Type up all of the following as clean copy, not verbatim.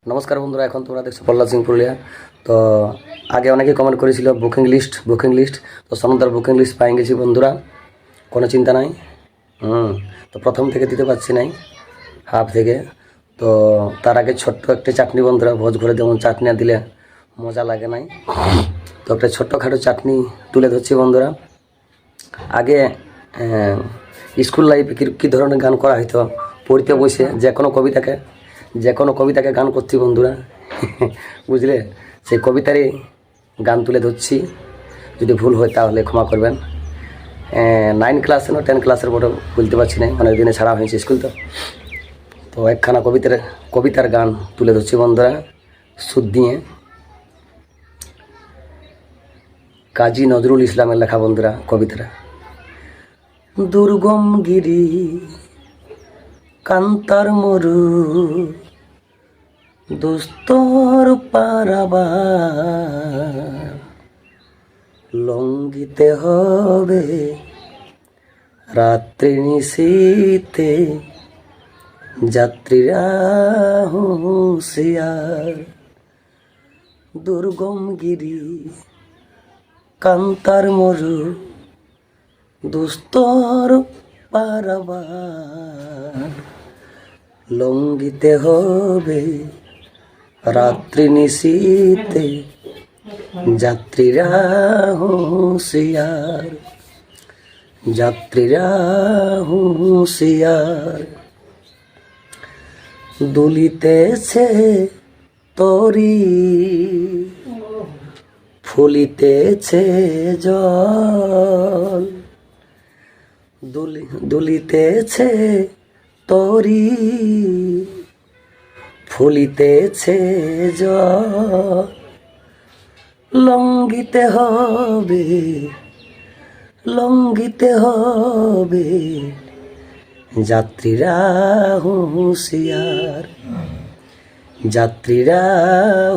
নমস্কার বন্ধুরা, এখন তোমরা দেখছো প্রহ্লাদ সিং পুরুলিয়া। তো আগে অনেকে কমেন্ট করেছিল বুকিং লিস্ট। তো সনদার বুকিং লিস্ট পাই গেছি বন্ধুরা, কোনো চিন্তা নাই। তো প্রথম থেকে দিতে পারছি নাই, হাফ থেকে। তো তার আগে ছোট্ট একটা চাটনি বন্ধুরা, ভোজ ঘরে যেমন চাটনি দিলে মজা লাগে নাই, তো একটা ছোট্টখাটো চাটনি তুলে ধরছি বন্ধুরা। আগে স্কুল লাইফে কী ধরনের গান করা হইতো, পড়তে বসে যে কোনো কবিতাকে গান করছি বন্ধুরা। বুঝলে, সেই কবিতারই গান তুলে ধরছি। যদি ভুল হয় তাহলে ক্ষমা করবেন। 9 ক্লাসে না 10 ক্লাসের বড় বলতে পারছি না, অনেক দিনে ছাড়া হয়েছে স্কুল। তো একখানা কবিতার গান তুলে ধরছি বন্ধুরা, সুর দিয়ে। কাজী নজরুল ইসলামের লেখা বন্ধুরা কবিতাটা। দুর্গম গিরি কান্তার মরু, দুস্তর পারাবার, লঙ্ঘিতে হবে রাত্রি নিশীতে, যাত্রীরা হুঁশিয়ার। দুর্গম গিরি কান্তার মরু, দুস্তর পারাবার, লঙ্ঘিতে হবে রাত্রি নিশীতে, যাত্রীরা হুঁশিয়ার, যাত্রীরা হুঁশিয়ার। দুলিতেছে তরি, ফুলিতেছে জল, দুলিতেছে তরি, ফুলিতেছে জল। লঙ্ঘিতে হবে যাত্রীরা হুঁশিয়ার, যাত্রীরা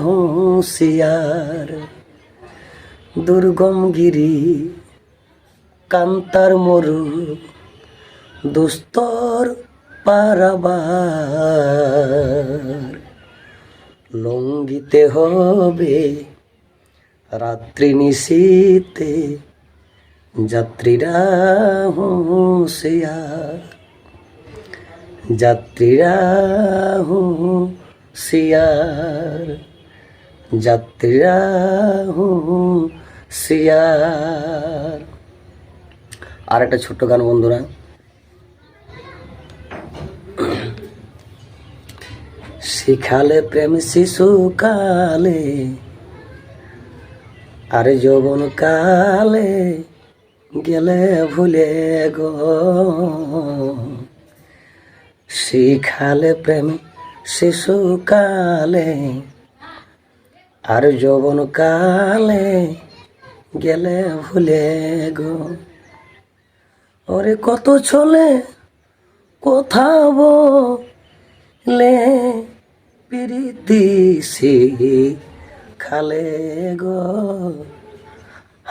হুঁশিয়ার। দুর্গম গিরি কান্তার মরু, দুস্তর পারাবার, লঙ্ঘিতে হবে রাত্রি নিশীতে, যাত্রীরা হুঁশিয়ার, যাত্রীরা হুঁশিয়ার, যাত্রীরা হুঁশিয়ার। আর একটা ছোট্ট গান বন্ধুরা। শিখালে প্রেম শিশুকালে, আরে যৌবন কালে গেলে ভুলে গো। শিখালে প্রেম শিশুকালে, আর যৌবন কালে গেলে ভুলে গো। ওরে কত ছলে কথা বলে প্রীতি শিখালে গো,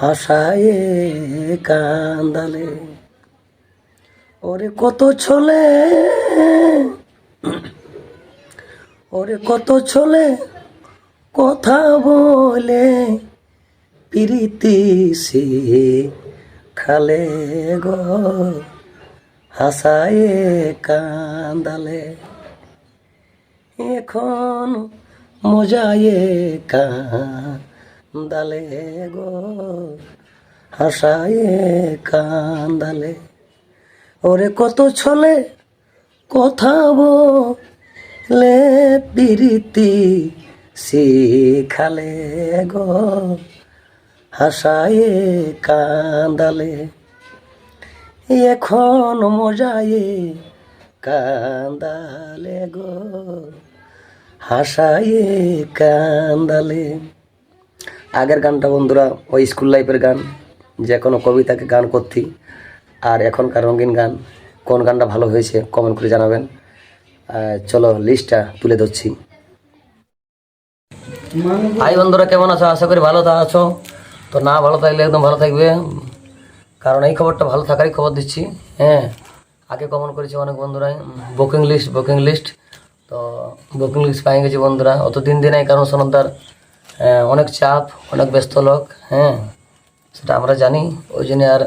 হাসায়ে কান্দালে। ওরে কত ছলে, ওরে কত ছলে কথা বলে প্রীতি শিখালে গো, হাসায়ে কান্দালে। এখন মজায়ে কান্দালে গো, হাসায়ে কান্দালে। ওরে কত ছলে কথা বলে প্রীতি শিখালে গো, হাসায়ে কান্দালে। এখন মজায়ে কান্দালে গো, হাসায়ে কান্দালে। আগের গানটা বন্ধুরা ওই স্কুল লাইফের গান, যে কোনো কবিতাকে গান করতি। আর এখনকার রঙিন গান, কোন গানটা ভালো হয়েছে কমেন্ট করে জানাবেন। চলো লিস্টটা তুলে ধরছি। হাই বন্ধুরা, কেমন আছো? আশা করি ভালো আছো। তো না ভালো থাকলে একদম ভালো থাকবে, কারণ এই খবরটা ভালো থাকারই খবর দিচ্ছি। আগে কমেন্ট করেছে অনেক বন্ধুরাই বুকিং লিস্ট, তো বুকিং লিস্ট পেয়ে গেছি বন্ধুরা। অত দিন নাই, কারণ সনদার অনেক চাপ, অনেক ব্যস্ত লোক, হ্যাঁ সেটা আমরা জানি, ওই জন্য আর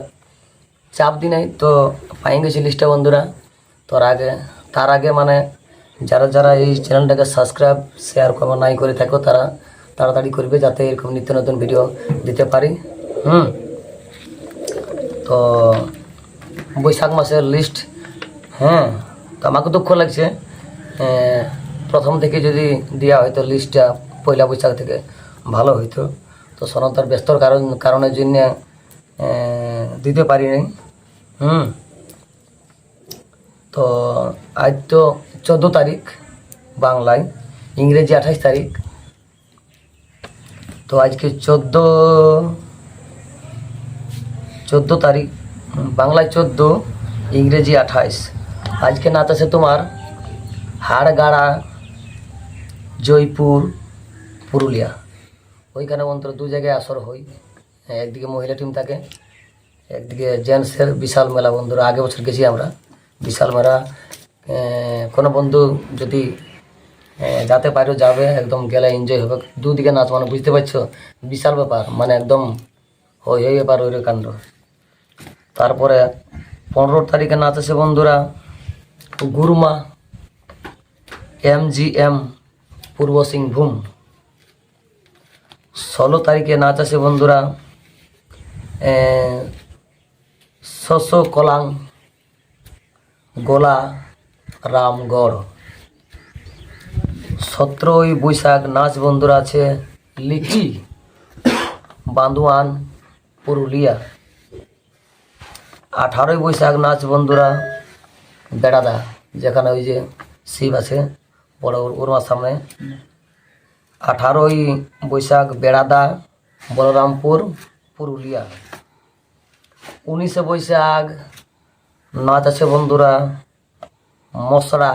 চাপ দিই নাই। তো পেয়ে গেছি লিস্টটা বন্ধুরা। তার আগে মানে যারা যারা এই চ্যানেলটাকে সাবস্ক্রাইব শেয়ার করবো নাই করে থাকো, তারা তাড়াতাড়ি করবে, যাতে এরকম নিত্য নতুন ভিডিও দিতে পারি। তো বৈশাখ মাসের লিস্ট, হ্যাঁ তো আমাকে দুঃখ লাগছে, প্রথম থেকে যদি দেওয়া হয়তো লিস্টটা পয়লা বৈশাখ থেকে ভালো হইতো। তো সনদার ব্যস্তর কারণের জন্য দিতে পারি নাই। তো আজ তো 14 তারিখ বাংলায়, ইংরেজি 28 তারিখ। তো আজকে 14 তারিখ, বাংলায় 14, ইংরেজি 28। আজকে নাচ আছে তোমার হাড়গাড়া, জয়পুর, পুরুলিয়া। ওইখানে অন্তত 2 জায়গায় আসর হয়। একদিকে মহিলা টিম থাকে, একদিকে জেন্টসের বিশাল মেলা বন্ধুরা। আগে বছর গেছি আমরা বিশাল মেলা। কোনো বন্ধু যদি যাতে পারো যাবে, একদম গেলে এনজয় হবে। 2 দিকে নাচ, মানে বুঝতে পারছো, বিশাল ব্যাপার, মানে একদম হই ব্যাপার, ওই কাণ্ড। তারপরে 15 তারিখে নাচ আছে বন্ধুরা গুরমা, MGM, পূর্ব সিংভূম। 16 তারিখে নাচ আছে বন্ধুরা কলাং, গোলা, রামগড়। 17 বৈশাখ নাচ বন্ধুরা আছে লিকি, বান্দোয়ান, পুরুলিয়া। 18 বৈশাখ নাচ বন্ধুরা বেড়াদা, যেখানে ওই যে শিব আছে বড় ওর সামনে। 18 বৈশাখ বেড়াদা, বলরামপুর, পুরুলিয়া। 19 বৈশাখ নাচ আছে বন্ধুরা মশরা,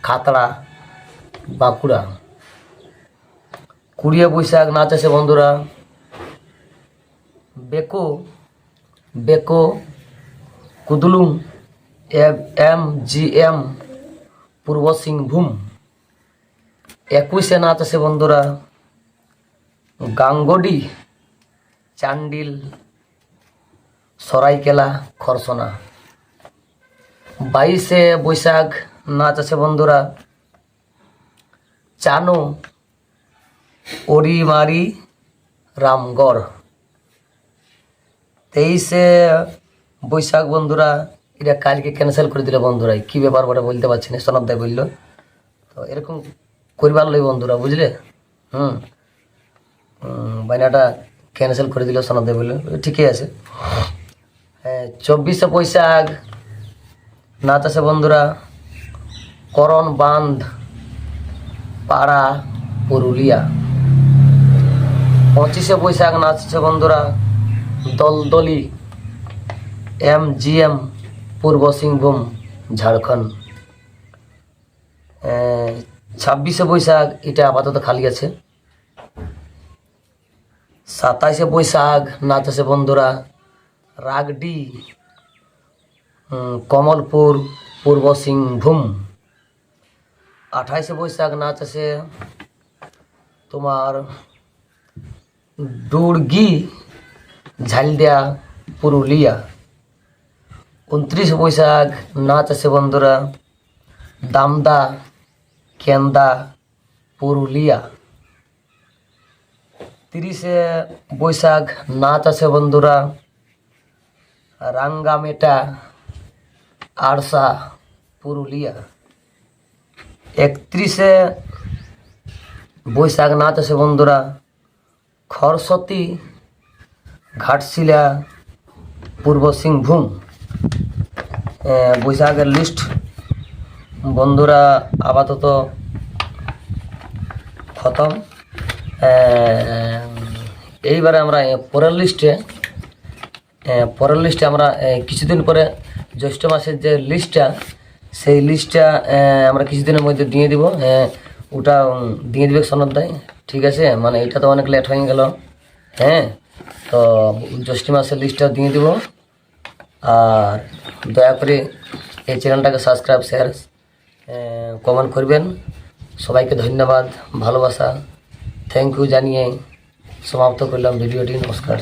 খাতড়া, বাঁকুড়া। 20 বৈশাখ নাচ আছে বন্ধুরা বেকো, কুদলুং, MGM, পূর্ব সিংভূম। 21 নাচ আছে বন্ধুরা গাঙ্গডি, চান্ডিল, সরাইকেলা, খরসনা। 22 বৈশাখ নাচ আছে বন্ধুরা চানো, ওরিমারি, রামগড়। 23 বৈশাখ বন্ধুরা, এটা কালকে ক্যান্সেল করে দিল বন্ধুরা, কি ব্যাপার বলে বলতে পারছি না, সনদ দাই বললো। তো এরকম করবার লই বন্ধুরা, বুঝলে। বাইনাটা ক্যান্সেল করে দিল সনদ দাই বললো, ঠিকই আছে। 24 বৈশাখ নাচ আছে বন্ধুরা করণ বাঁধ, পাড়া, পুরুলিয়া। 25 বৈশাখ নাচ আছে বন্ধুরা দলদলি, MGM, পূর্ব সিংভূম, ঝাড়খণ্ড। 26 বৈশাখ এটা আপাতত খালি আছে। 27 বৈশাখ নাচ আছে বন্ধুরা রাগডি, কমলপুর, পূর্ব সিংভূম। 28 বৈশাখ নাচ আছে তোমার দুর্গি, ঝালদিয়া, পুরুলিয়া। 29 বৈশাখ নাচ আছে বন্ধুরা দামদা, কেন্দা, পুরুলিয়া। 30 বৈশাখ নাচ আছে বন্ধুরা রাঙ্গামেটা, আড়সা, পুরুলিয়া। 31 বৈশাখ নাচ আছে বন্ধুরা খরসতি, ঘাটশিলা, পূর্ব সিংভূম। বৈশাখের লিস্ট বন্ধুরা আপাতত খতম। এইবারে আমরা পরের লিস্টে আমরা কিছুদিন পরে জ্যৈষ্ঠ মাসের যে লিস্টটা, সেই লিস্টটা আমরা কিছুদিনের মধ্যে দিয়ে দিব। ওটা দিয়ে দিবে সনদ দেয়, ঠিক আছে। মানে এটা তো অনেক লেট হয়ে গেল, হ্যাঁ। তো জ্যৈষ্ঠ মাসের লিস্টটা দিয়ে দিব। আর দয়া করে এই চ্যানেলটাকে সাবস্ক্রাইব শেয়ার কমেন্ট করবেন। সবাইকে ধন্যবাদ, ভালোবাসা, থ্যাংক ইউ জানিয়ে সমাপ্ত করলাম ভিডিওটি। নমস্কার।